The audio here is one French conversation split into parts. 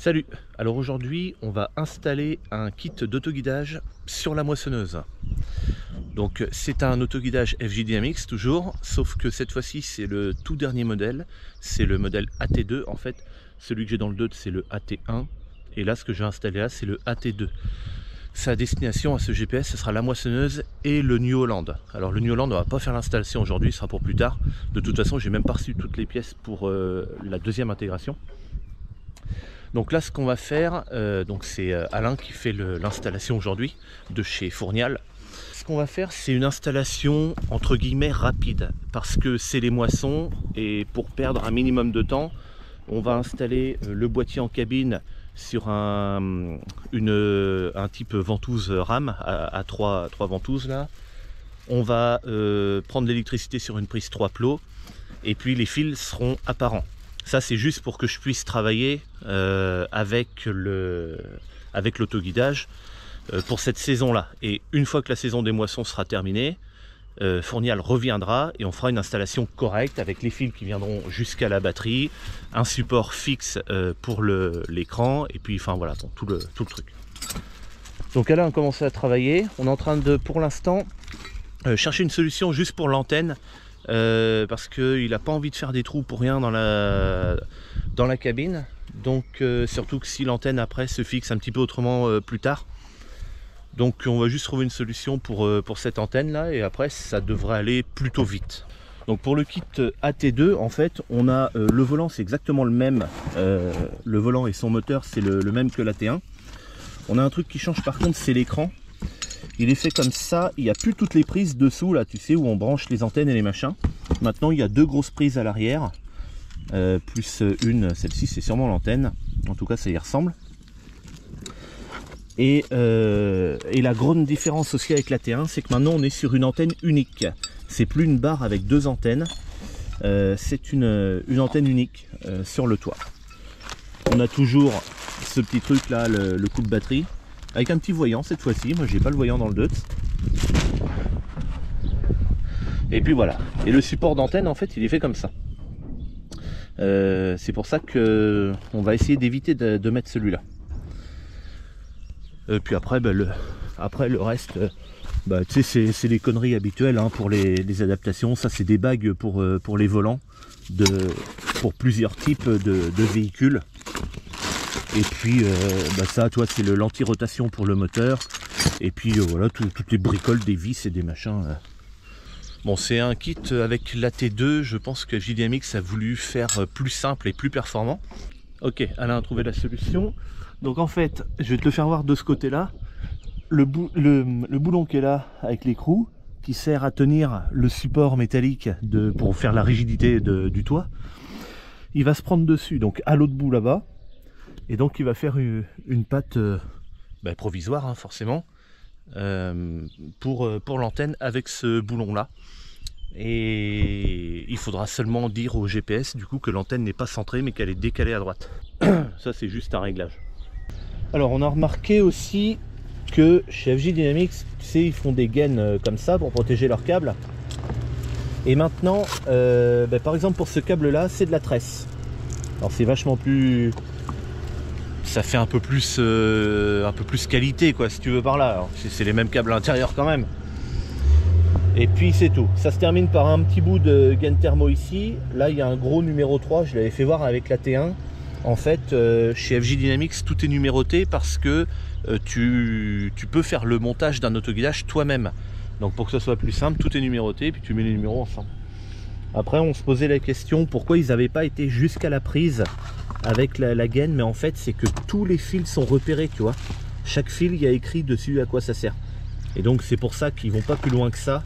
Salut! Alors aujourd'hui on va installer un kit d'autoguidage sur la moissonneuse. Donc c'est un autoguidage FJ Dynamics toujours, sauf que cette fois-ci c'est le tout dernier modèle, c'est le modèle AT2 en fait. Celui que j'ai dans le DOT c'est le AT1 et là ce que je vais installer là c'est le AT2. Sa destination à ce GPS ce sera la moissonneuse et le New Holland. Alors le New Holland on va pas faire l'installation aujourd'hui, ce sera pour plus tard. De toute façon j'ai même pas reçu toutes les pièces pour la deuxième intégration. Donc là ce qu'on va faire, c'est Alain qui fait l'installation aujourd'hui de chez Fournial. Ce qu'on va faire c'est une installation entre guillemets rapide parce que c'est les moissons et pour perdre un minimum de temps on va installer le boîtier en cabine sur un type ventouse RAM à 3 ventouses là. On va prendre l'électricité sur une prise 3 plots et puis les fils seront apparents. Ça c'est juste pour que je puisse travailler avec l'autoguidage pour cette saison là. Et une fois que la saison des moissons sera terminée, Fournial reviendra et on fera une installation correcte avec les fils qui viendront jusqu'à la batterie, un support fixe pour l'écran et puis enfin voilà tout le truc. Donc là on commence à travailler, on est en train de pour l'instant chercher une solution juste pour l'antenne. Parce qu'il n'a pas envie de faire des trous pour rien dans la cabine, donc surtout que si l'antenne après se fixe un petit peu autrement plus tard, donc on va juste trouver une solution pour cette antenne là et après ça devrait aller plutôt vite. Donc pour le kit AT2 en fait on a le volant, c'est exactement le même, le volant et son moteur c'est le même que l'AT1. On a un truc qui change par contre, c'est l'écran. Il est fait comme ça, il n'y a plus toutes les prises dessous là, tu sais, où on branche les antennes et les machins. Maintenant il y a deux grosses prises à l'arrière, plus une, celle-ci c'est sûrement l'antenne, en tout cas ça y ressemble. Et la grande différence aussi avec la T1, c'est que maintenant on est sur une antenne unique. C'est plus une barre avec deux antennes, c'est une antenne unique sur le toit. On a toujours ce petit truc là, le coupe batterie. Avec un petit voyant cette fois-ci, moi j'ai pas le voyant dans le DOT. Et puis voilà. Et le support d'antenne en fait il est fait comme ça. C'est pour ça que on va essayer d'éviter de mettre celui-là. Puis après, le reste, tu sais, c'est les conneries habituelles hein, pour les adaptations. Ça c'est des bagues pour les volants pour plusieurs types de véhicules. Et puis ça, toi, c'est l'anti-rotation pour le moteur. Et puis voilà, toutes les bricoles, des vis et des machins. Bon, c'est un kit avec l'AT2. Je pense que FJ Dynamics a voulu faire plus simple et plus performant. Ok, Alain a trouvé la solution. Donc en fait, je vais te le faire voir de ce côté-là. Le boulon qui est là avec l'écrou, qui sert à tenir le support métallique pour faire la rigidité du toit. Il va se prendre dessus, donc à l'autre bout là-bas. Et donc il va faire une patte provisoire hein, forcément pour l'antenne avec ce boulon là. Et il faudra seulement dire au GPS du coup que l'antenne n'est pas centrée mais qu'elle est décalée à droite. Ça c'est juste un réglage. Alors on a remarqué aussi que chez FJ Dynamics, tu sais, ils font des gaines comme ça pour protéger leur câble. Et maintenant, par exemple pour ce câble là, c'est de la tresse. Alors c'est vachement plus... Ça fait un peu plus qualité quoi si tu veux par là. C'est les mêmes câbles à l'intérieur quand même. Et puis c'est tout. Ça se termine par un petit bout de gaine thermo ici. Là il y a un gros numéro 3, je l'avais fait voir avec la T1. En fait chez FJ Dynamics tout est numéroté parce que tu peux faire le montage d'un autoguidage toi-même. Donc pour que ce soit plus simple, tout est numéroté puis tu mets les numéros ensemble. Après on se posait la question pourquoi ils n'avaient pas été jusqu'à la prise avec la gaine, mais en fait c'est que tous les fils sont repérés, tu vois. Chaque fil il y a écrit dessus à quoi ça sert. Et donc c'est pour ça qu'ils vont pas plus loin que ça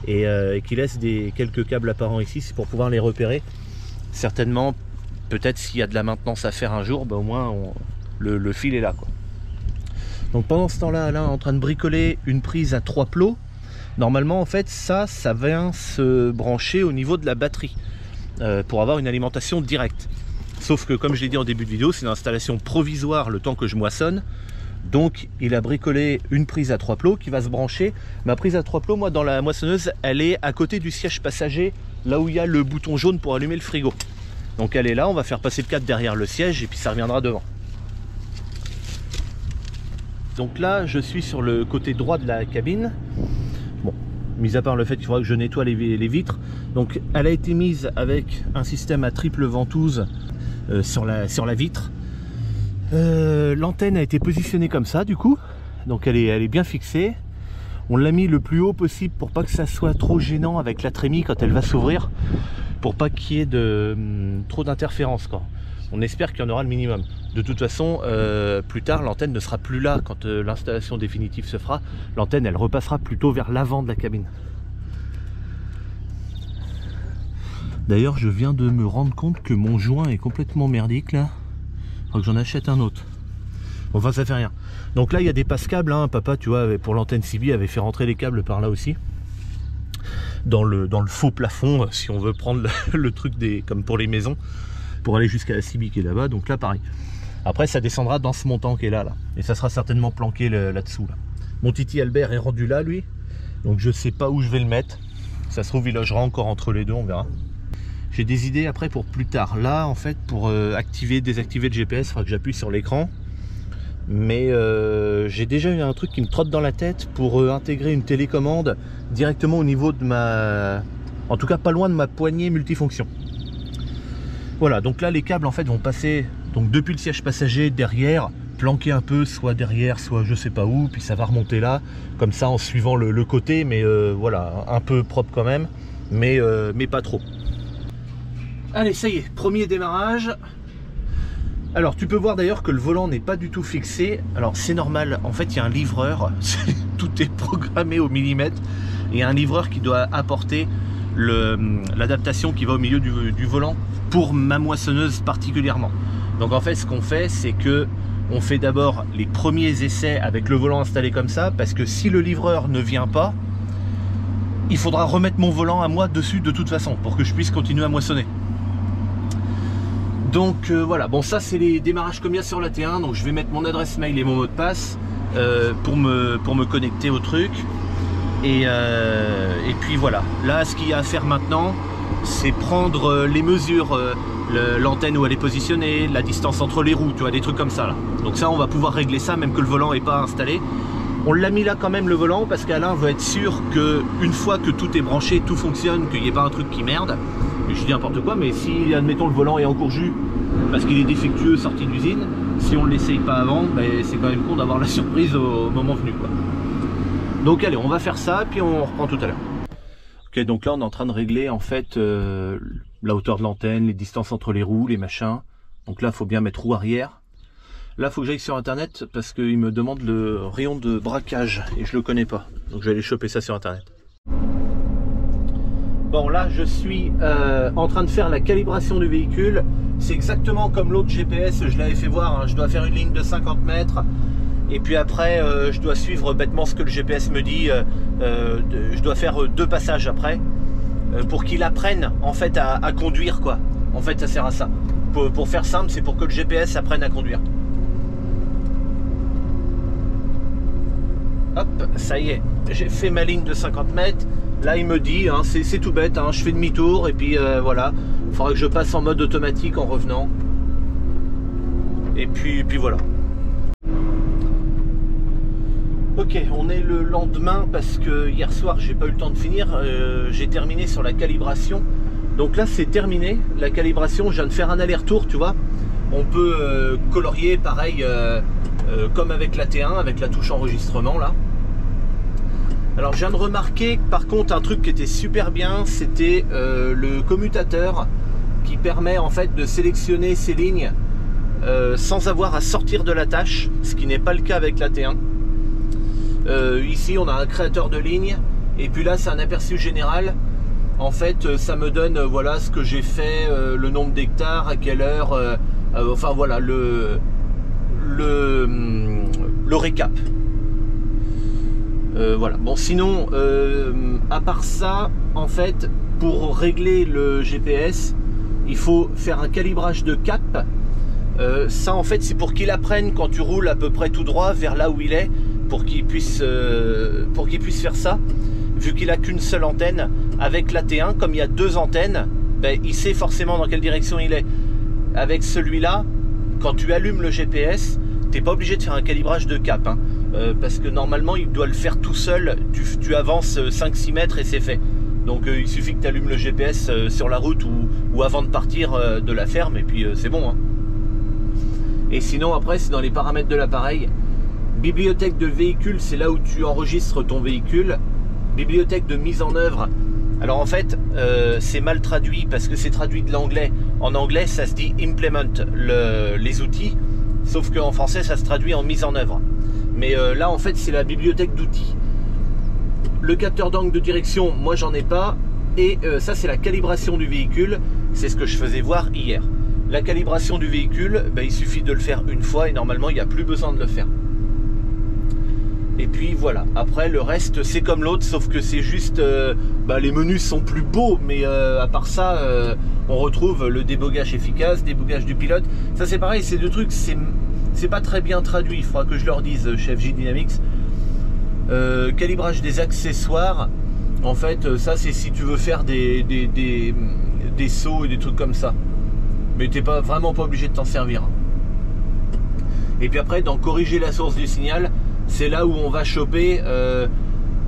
et qu'ils laissent quelques câbles apparents ici, c'est pour pouvoir les repérer. Certainement, peut-être s'il y a de la maintenance à faire un jour, au moins le fil est là quoi. Donc pendant ce temps-là, Alain est en train de bricoler une prise à 3 plots. Normalement en fait ça vient se brancher au niveau de la batterie pour avoir une alimentation directe. Sauf que comme je l'ai dit en début de vidéo, c'est une installation provisoire le temps que je moissonne. Donc il a bricolé une prise à 3 plots qui va se brancher. Ma prise à 3 plots, moi dans la moissonneuse, elle est à côté du siège passager, là où il y a le bouton jaune pour allumer le frigo. Donc elle est là, on va faire passer le câble derrière le siège et puis ça reviendra devant. Donc là, je suis sur le côté droit de la cabine. Bon, mis à part le fait qu'il faudra que je nettoie les vitres. Donc elle a été mise avec un système à triple ventouse sur la vitre. L'antenne a été positionnée comme ça du coup. Donc elle est bien fixée. On l'a mis le plus haut possible pour pas que ça soit trop gênant avec la trémie quand elle va s'ouvrir. Pour pas qu'il y ait trop d'interférences quoi. On espère qu'il y en aura le minimum. De toute façon, plus tard, l'antenne ne sera plus là quand l'installation définitive se fera. L'antenne, elle repassera plutôt vers l'avant de la cabine. D'ailleurs, je viens de me rendre compte que mon joint est complètement merdique là. Faut que j'en achète un autre. Enfin, ça fait rien. Donc là, il y a des passe-câbles. Hein. Papa, tu vois, pour l'antenne CB, avait fait rentrer les câbles par là aussi. Dans le faux plafond, si on veut prendre le truc comme pour les maisons. Pour aller jusqu'à la CB qui est là-bas, donc là pareil. Après ça descendra dans ce montant qui est là, et ça sera certainement planqué là-dessous. Là. Mon Titi Albert est rendu là lui, donc je sais pas où je vais le mettre. Ça se trouve il logera encore entre les deux, on verra. J'ai des idées après pour plus tard. Là en fait pour activer, désactiver le GPS, il faudra que j'appuie sur l'écran. Mais j'ai déjà eu un truc qui me trotte dans la tête pour intégrer une télécommande directement au niveau de ma... En tout cas pas loin de ma poignée multifonction. Voilà, donc là les câbles en fait vont passer donc depuis le siège passager derrière, planquer un peu, soit derrière, soit je sais pas où, puis ça va remonter là, comme ça en suivant le côté, mais voilà, un peu propre quand même, mais pas trop. Allez, ça y est, premier démarrage. Alors tu peux voir d'ailleurs que le volant n'est pas du tout fixé. Alors c'est normal, en fait il y a un livreur, tout est programmé au millimètre, et il y a un livreur qui doit apporter l'adaptation qui va au milieu du volant pour ma moissonneuse particulièrement. Donc en fait ce qu'on fait c'est que on fait d'abord les premiers essais avec le volant installé comme ça, parce que si le livreur ne vient pas, il faudra remettre mon volant à moi dessus de toute façon pour que je puisse continuer à moissonner. Donc voilà, bon ça c'est les démarrages comme il y a sur la T1, donc je vais mettre mon adresse mail et mon mot de passe pour me connecter au truc. Et puis voilà, là ce qu'il y a à faire maintenant, c'est prendre les mesures, l'antenne où elle est positionnée, la distance entre les roues, tu vois, des trucs comme ça là. Donc ça on va pouvoir régler ça même que le volant n'est pas installé. On l'a mis là quand même le volant parce qu'Alain veut être sûr que une fois que tout est branché, tout fonctionne, qu'il n'y ait pas un truc qui merde. Je dis n'importe quoi, mais si admettons le volant est en courjus parce qu'il est défectueux sorti d'usine, si on ne l'essaye pas avant, ben, c'est quand même con d'avoir la surprise au moment venu quoi. Donc allez, on va faire ça, puis on reprend tout à l'heure. Ok, donc là on est en train de régler en fait la hauteur de l'antenne, les distances entre les roues, les machins. Donc là il faut bien mettre roue arrière. Là il faut que j'aille sur internet parce qu'il me demande le rayon de braquage et je le connais pas. Donc je vais aller choper ça sur internet. Bon là je suis en train de faire la calibration du véhicule. C'est exactement comme l'autre GPS, je l'avais fait voir, hein. Je dois faire une ligne de 50 mètres. Et puis après, je dois suivre bêtement ce que le GPS me dit. Je dois faire 2 passages après pour qu'il apprenne en fait à conduire quoi. En fait, ça sert à ça. Pour faire simple, c'est pour que le GPS apprenne à conduire. Hop, ça y est, j'ai fait ma ligne de 50 mètres. Là, il me dit, hein, c'est tout bête, hein, je fais demi-tour et puis voilà. Il faudra que je passe en mode automatique en revenant. Et puis voilà. Ok, on est le lendemain parce que hier soir j'ai pas eu le temps de finir, j'ai terminé sur la calibration. Donc là c'est terminé, la calibration, je viens de faire un aller-retour, tu vois. On peut colorier pareil comme avec la T1, avec la touche enregistrement là. Alors je viens de remarquer par contre un truc qui était super bien, c'était le commutateur qui permet en fait de sélectionner ces lignes sans avoir à sortir de la tâche, ce qui n'est pas le cas avec la T1. Ici on a un créateur de ligne et puis là c'est un aperçu général. En fait ça me donne voilà ce que j'ai fait, le nombre d'hectares, à quelle heure, enfin voilà le récap. Voilà, bon sinon à part ça en fait pour régler le GPS il faut faire un calibrage de cap. Ça en fait c'est pour qu'il apprenne quand tu roules à peu près tout droit vers là où il est, pour qu'il puisse faire ça, vu qu'il a qu'une seule antenne. Avec la T1, comme il y a 2 antennes, ben, il sait forcément dans quelle direction il est. Avec celui-là, quand tu allumes le GPS, t'es pas obligé de faire un calibrage de cap, hein, parce que normalement il doit le faire tout seul, tu avances 5-6 mètres et c'est fait. Donc il suffit que tu allumes le GPS sur la route ou avant de partir de la ferme et puis c'est bon, hein. Et sinon après c'est dans les paramètres de l'appareil. Bibliothèque de véhicule, c'est là où tu enregistres ton véhicule. Bibliothèque de mise en œuvre. Alors en fait c'est mal traduit parce que c'est traduit de l'anglais. En anglais ça se dit implement, les outils, sauf qu'en français ça se traduit en mise en œuvre. Mais là en fait c'est la bibliothèque d'outils. Le capteur d'angle de direction, moi j'en ai pas. Et ça c'est la calibration du véhicule. C'est ce que je faisais voir hier. La calibration du véhicule, ben, il suffit de le faire une fois et normalement il n'y a plus besoin de le faire. Et puis voilà, après le reste c'est comme l'autre, sauf que c'est juste les menus sont plus beaux, mais à part ça on retrouve le débogage efficace, débogage du pilote. Ça c'est pareil, ces deux trucs c'est pas très bien traduit, il faudra que je leur dise chez FJ Dynamics. Calibrage des accessoires, en fait ça c'est si tu veux faire des sauts et des trucs comme ça, mais t'es vraiment pas obligé de t'en servir. Et puis après dans corriger la source du signal, c'est là où on va choper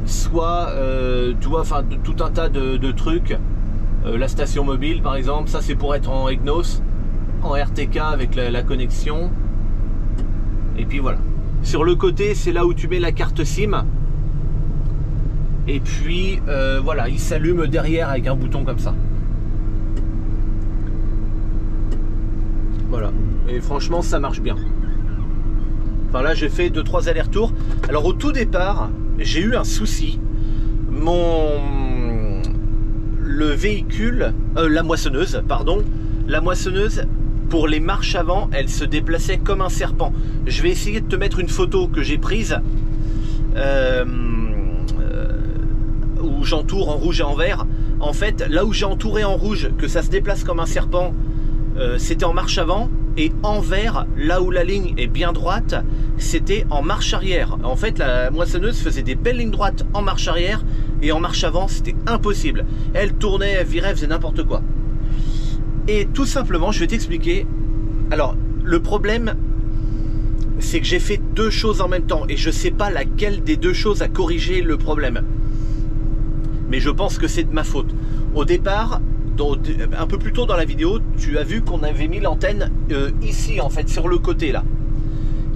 soit tu vois, enfin tout un tas de trucs. La station mobile par exemple, ça c'est pour être en EGNOS, en RTK avec la connexion. Et puis voilà. Sur le côté, c'est là où tu mets la carte SIM. Et puis voilà, il s'allume derrière avec un bouton comme ça. Voilà. Et franchement, ça marche bien. Enfin là, j'ai fait 2-3 allers-retours. Alors au tout départ, j'ai eu un souci. Le véhicule, la moissonneuse, pardon, la moissonneuse, pour les marches avant, elle se déplaçait comme un serpent. Je vais essayer de te mettre une photo que j'ai prise où j'entoure en rouge et en vert. En fait, là où j'ai entouré en rouge, que ça se déplace comme un serpent, c'était en marche avant. Et en vert, là où la ligne est bien droite, c'était en marche arrière. En fait, la moissonneuse faisait des belles lignes droites en marche arrière, et en marche avant, c'était impossible. Elle tournait, elle virait, elle faisait n'importe quoi. Et tout simplement, je vais t'expliquer. Alors, le problème, c'est que j'ai fait deux choses en même temps, et je ne sais pas laquelle des deux choses a corrigé le problème. Mais je pense que c'est de ma faute. Au départ, un peu plus tôt dans la vidéo, tu as vu qu'on avait mis l'antenne ici, en fait, sur le côté là.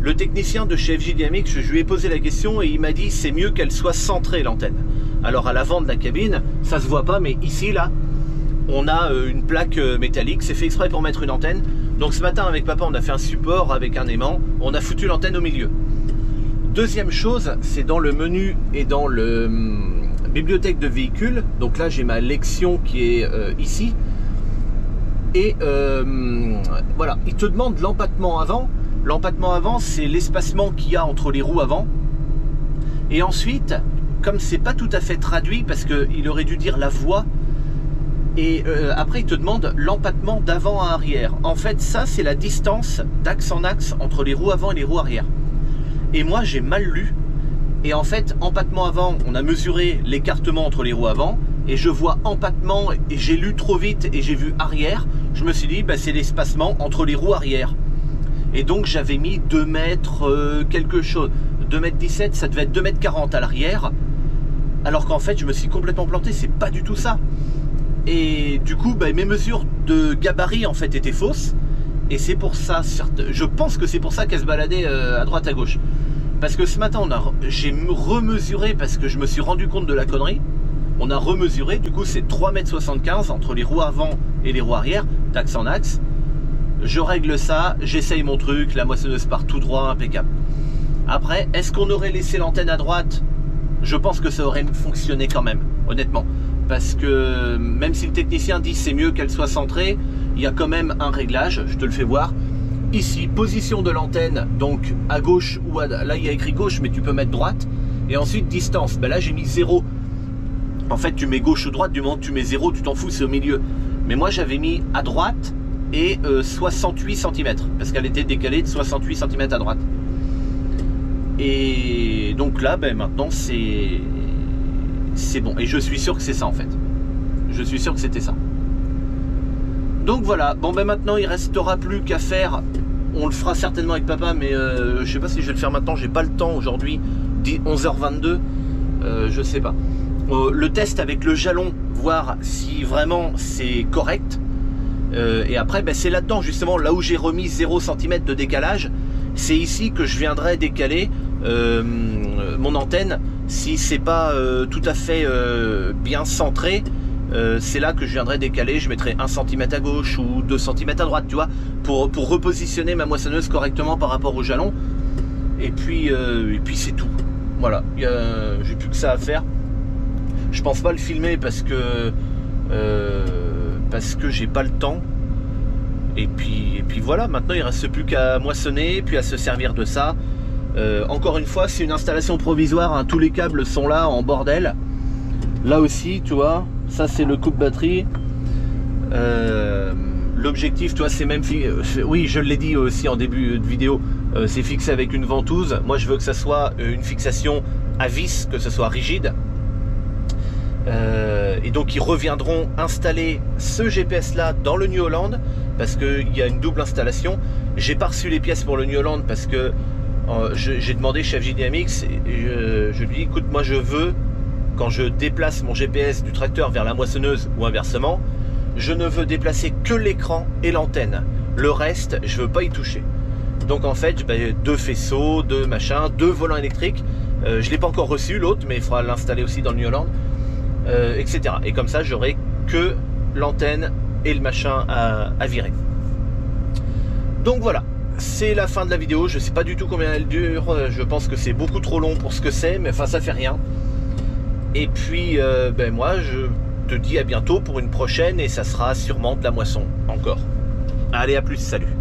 Le technicien de chez FJ Dynamics, je lui ai posé la question et il m'a dit c'est mieux qu'elle soit centrée l'antenne. Alors à l'avant de la cabine, ça se voit pas, mais ici là, on a une plaque métallique, c'est fait exprès pour mettre une antenne. Donc ce matin avec papa, on a fait un support avec un aimant, on a foutu l'antenne au milieu. Deuxième chose, c'est dans le menu et dans le bibliothèque de véhicule. Donc là j'ai ma lection qui est ici. Et voilà, il te demande l'empattement avant. L'empattement avant, c'est l'espacement qu'il y a entre les roues avant. Et ensuite, comme c'est pas tout à fait traduit, parce qu'il aurait dû dire la voie, et après il te demande l'empattement d'avant à arrière. En fait, ça c'est la distance d'axe en axe entre les roues avant et les roues arrière. Et moi j'ai mal lu. Et en fait, empattement avant, on a mesuré l'écartement entre les roues avant, et je vois empattement, et j'ai lu trop vite, et j'ai vu arrière. Je me suis dit, bah, c'est l'espacement entre les roues arrière. Et donc j'avais mis 2 mètres quelque chose. 2 mètres 17, ça devait être 2 mètres 40 à l'arrière. Alors qu'en fait, je me suis complètement planté, c'est pas du tout ça. Et du coup, bah, mes mesures de gabarit, en fait, étaient fausses. Et c'est pour ça, je pense que c'est pour ça qu'elle se baladait à droite à gauche. Parce que ce matin, j'ai remesuré parce que je me suis rendu compte de la connerie. On a remesuré, du coup c'est 3,75 m entre les roues avant et les roues arrière, d'axe en axe. Je règle ça, j'essaye mon truc, la moissonneuse part tout droit, impeccable. Après, est-ce qu'on aurait laissé l'antenne à droite? Je pense que ça aurait fonctionné quand même, honnêtement. Parce que même si le technicien dit c'est mieux qu'elle soit centrée, il y a quand même un réglage, je te le fais voir. Ici, position de l'antenne, donc à gauche ou là il y a écrit gauche, mais tu peux mettre droite. Et ensuite distance, ben là j'ai mis 0. En fait tu mets gauche ou droite, du moment que tu mets 0, tu t'en fous, c'est au milieu. Mais moi j'avais mis à droite et 68 cm, parce qu'elle était décalée de 68 cm à droite. Et donc là, ben maintenant c'est bon. Et je suis sûr que c'est ça en fait. Je suis sûr que c'était ça. Donc voilà, bon ben maintenant il restera plus qu'à faire on le fera certainement avec papa, mais je sais pas si je vais le faire maintenant, j'ai pas le temps aujourd'hui, 11h22, je sais pas. Le test avec le jalon, voir si vraiment c'est correct. Et après, ben, c'est là-dedans, justement, là où j'ai remis 0 cm de décalage, c'est ici que je viendrai décaler mon antenne. Si c'est pas tout à fait bien centré, c'est là que je viendrai décaler, je mettrai 1 cm à gauche ou 2 cm à droite, tu vois, pour repositionner ma moissonneuse correctement par rapport au jalon. Et puis c'est tout. Voilà, j'ai plus que ça à faire. Je pense pas le filmer parce que j'ai pas le temps. Et puis voilà, maintenant il reste plus qu'à moissonner, puis à se servir de ça. Encore une fois, c'est une installation provisoire, hein. Tous les câbles sont là en bordel. Là aussi, tu vois, ça c'est le coupe-batterie. L'objectif, tu vois, c'est même... Oui, je l'ai dit aussi en début de vidéo, c'est fixé avec une ventouse. Moi, je veux que ça soit une fixation à vis, que ce soit rigide. Et donc ils reviendront installer ce GPS là dans le New Holland, parce qu'il y a une double installation. J'ai pas reçu les pièces pour le New Holland parce que j'ai demandé chez FJ Dynamics et je lui dis écoute, moi je veux, quand je déplace mon GPS du tracteur vers la moissonneuse ou inversement, je ne veux déplacer que l'écran et l'antenne, le reste je veux pas y toucher. Donc en fait, ben, 2 faisceaux, 2 machins, 2 volants électriques. Je l'ai pas encore reçu l'autre, mais il faudra l'installer aussi dans le New Holland. Etc. Et comme ça, j'aurai que l'antenne et le machin à virer. Donc voilà, c'est la fin de la vidéo. Je sais pas du tout combien elle dure. Je pense que c'est beaucoup trop long pour ce que c'est, mais enfin ça fait rien. Et puis, ben moi, je te dis à bientôt pour une prochaine et ça sera sûrement de la moisson encore. Allez, à plus, salut.